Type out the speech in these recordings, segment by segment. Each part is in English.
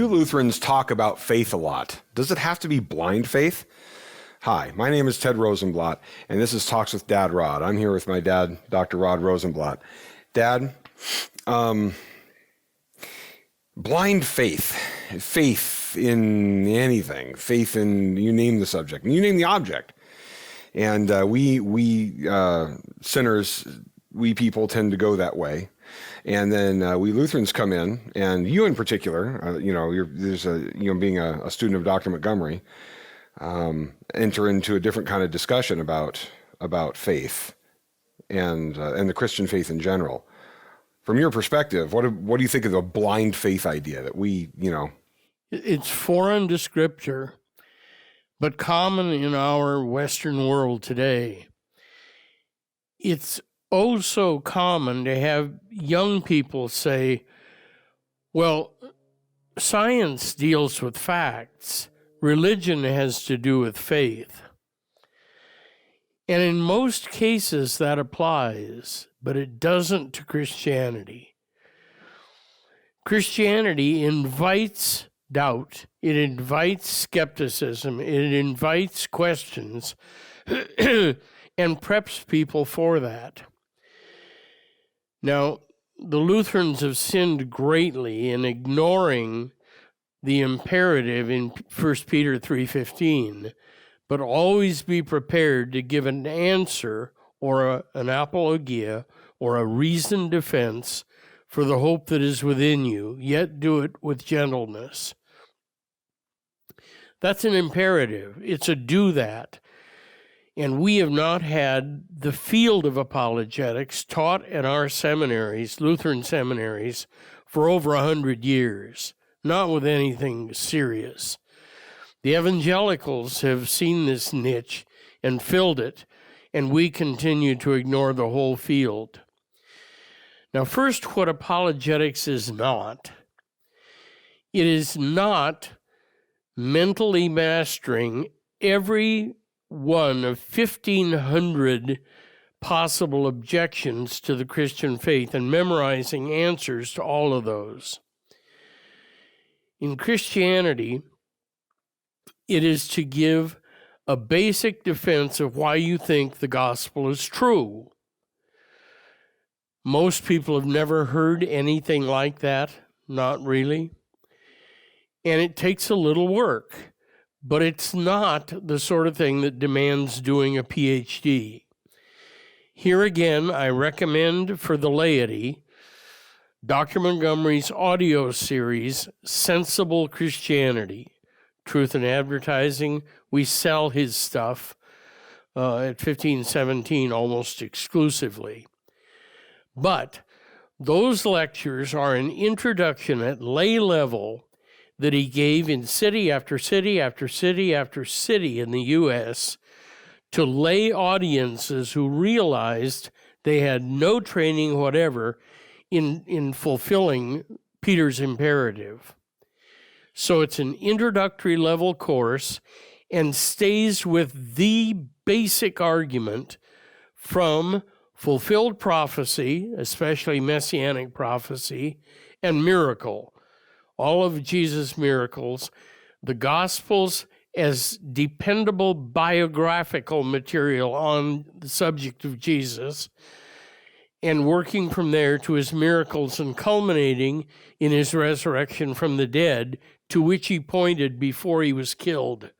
You Lutherans talk about faith a lot. Does it have to be blind faith? Hi, my name is Ted Rosenblatt, and this is Talks with Dad Rod. I'm here with my dad, Dr. Rod Rosenblatt. Dad, blind faith, faith in anything, faith in, you name the subject, and you name the object. And we sinners, we people tend to go that way. And then we Lutherans come in, and you in particular, being a student of Dr. Montgomery, enter into a different kind of discussion about faith and the Christian faith in general. From your perspective, what do you think of the blind faith idea that we, It's foreign to Scripture, but common in our Western world today. It's oh so common to have young people say, well, science deals with facts. Religion has to do with faith. And in most cases that applies, but it doesn't to Christianity. Christianity invites doubt. It invites skepticism. It invites questions and preps people for that. Now, the Lutherans have sinned greatly in ignoring the imperative in 1 Peter 3:15, but always be prepared to give an answer or an apologia or a reasoned defense for the hope that is within you, yet do it with gentleness. That's an imperative. It's a do that. And we have not had the field of apologetics taught at our seminaries, Lutheran seminaries, for over 100 years, not with anything serious. The evangelicals have seen this niche and filled it, and we continue to ignore the whole field. Now, first, what apologetics is not. It is not mentally mastering every one of 1,500 possible objections to the Christian faith and memorizing answers to all of those. In Christianity, it is to give a basic defense of why you think the gospel is true. Most people have never heard anything like that, not really. And it takes a little work, but it's not the sort of thing that demands doing a PhD. Here again, I recommend for the laity Dr. Montgomery's audio series, Sensible Christianity, Truth in Advertising. We sell his stuff at 1517 almost exclusively. But those lectures are an introduction at lay level that he gave in city after city after city after city in the U.S. to lay audiences who realized they had no training whatever in fulfilling Peter's imperative. So it's an introductory level course and stays with the basic argument from fulfilled prophecy, especially messianic prophecy, and miracle. All of Jesus' miracles, the Gospels as dependable biographical material on the subject of Jesus, and working from there to his miracles and culminating in his resurrection from the dead, to which he pointed before he was killed.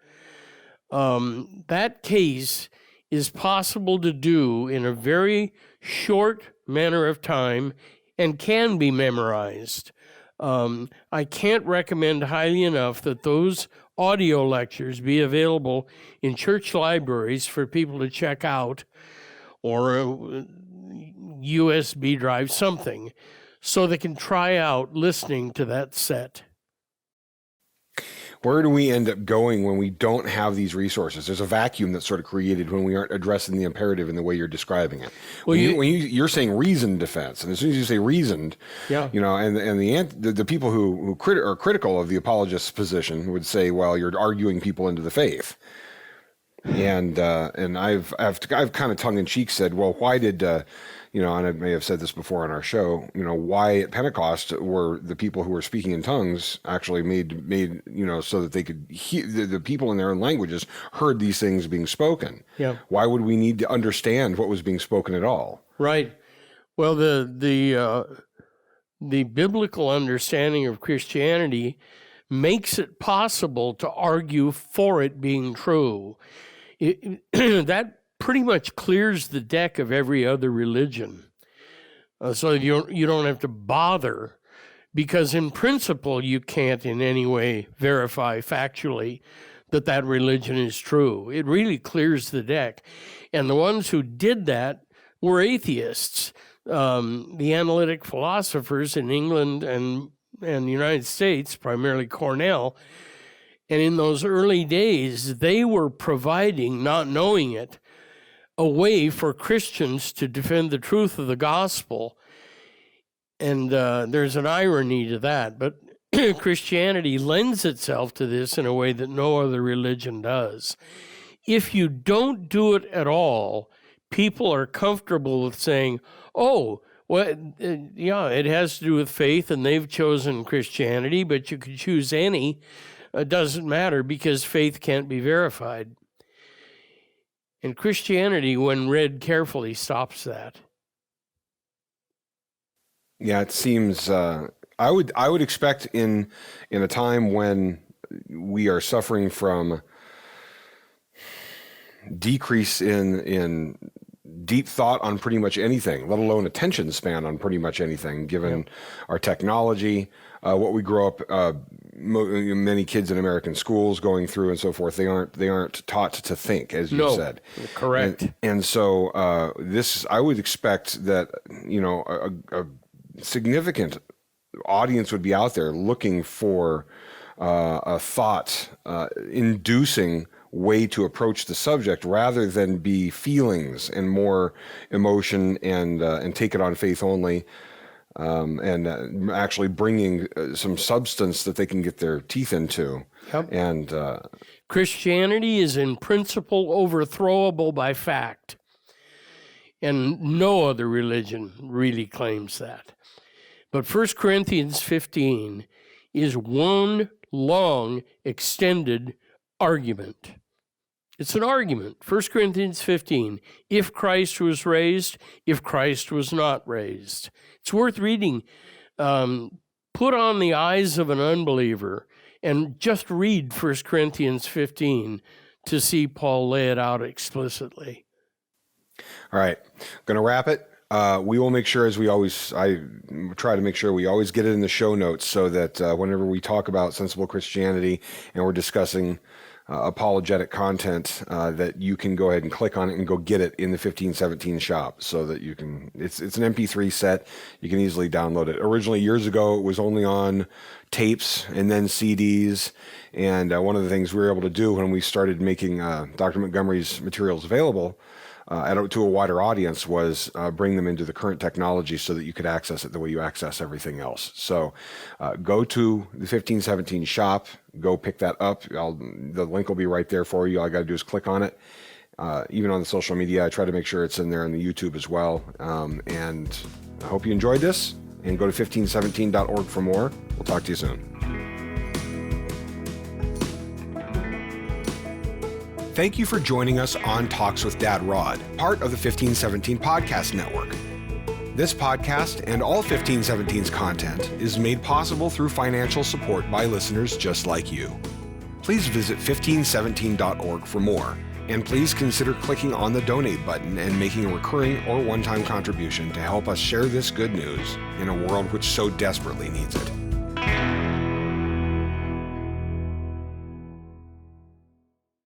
That case is possible to do in a very short manner of time and can be memorized. I can't recommend highly enough that those audio lectures be available in church libraries for people to check out, or a USB drive, something, so they can try out listening to that set. Where do we end up going when we don't have these resources? There's a vacuum that's sort of created when we aren't addressing the imperative in the way you're describing it. Well, you're saying reasoned defense, and as soon as you say reasoned, yeah, and the people who are critical of the apologist's position would say, well, you're arguing people into the faith. And I've kind of tongue in cheek said, well, why did and I may have said this before on our show, why at Pentecost were the people who were speaking in tongues actually made so that they could hear, the people in their own languages heard these things being spoken. Yeah. Why would we need to understand what was being spoken at all? Right. Well, the biblical understanding of Christianity makes it possible to argue for it being true. That pretty much clears the deck of every other religion. So you don't have to bother, because in principle you can't in any way verify factually that religion is true. It really clears the deck. And the ones who did that were atheists. The analytic philosophers in England and the United States, primarily Cornell, and in those early days, they were providing, not knowing it, a way for Christians to defend the truth of the gospel. And there's an irony to that, but Christianity lends itself to this in a way that no other religion does. If you don't do it at all, people are comfortable with saying, oh, well, yeah, it has to do with faith, and they've chosen Christianity, but you could choose any. It doesn't matter because faith can't be verified. And Christianity, when read carefully, stops that. Yeah, it seems. I would expect in a time when we are suffering from decrease in deep thought on pretty much anything, let alone attention span on pretty much anything, given our technology, what we grow up, many kids in American schools going through and so forth, they aren't taught to think, as you said. Correct. And so I would expect that, a significant audience would be out there looking for a thought inducing way to approach the subject, rather than be feelings and more emotion and take it on faith only, and actually bringing some substance that they can get their teeth into. Yep. And Christianity is in principle overthrowable by fact, and no other religion really claims that. But 1 Corinthians 15 is one long, extended argument. It's an argument. 1 Corinthians 15, if Christ was raised, if Christ was not raised. It's worth reading. Put on the eyes of an unbeliever and just read 1 Corinthians 15 to see Paul lay it out explicitly. All right, going to wrap it. We will make sure, I try to make sure we always get it in the show notes, so that whenever we talk about sensible Christianity and we're discussing apologetic content, that you can go ahead and click on it and go get it in the 1517 shop, so that you can, it's an MP3 set. You can easily download it. Originally, years ago, it was only on tapes and then CDs. And one of the things we were able to do when we started making Dr. Montgomery's materials available to a wider audience was bring them into the current technology so that you could access it the way you access everything else. So go to the 1517 shop, go pick that up. The link will be right there for you. All I got to do is click on it. Even on the social media, I try to make sure it's in there on the YouTube as well. And I hope you enjoyed this, and go to 1517.org for more. We'll talk to you soon. Thank you for joining us on Talks with Dad Rod, part of the 1517 Podcast Network. This podcast and all 1517's content is made possible through financial support by listeners just like you. Please visit 1517.org for more, and please consider clicking on the donate button and making a recurring or one-time contribution to help us share this good news in a world which so desperately needs it.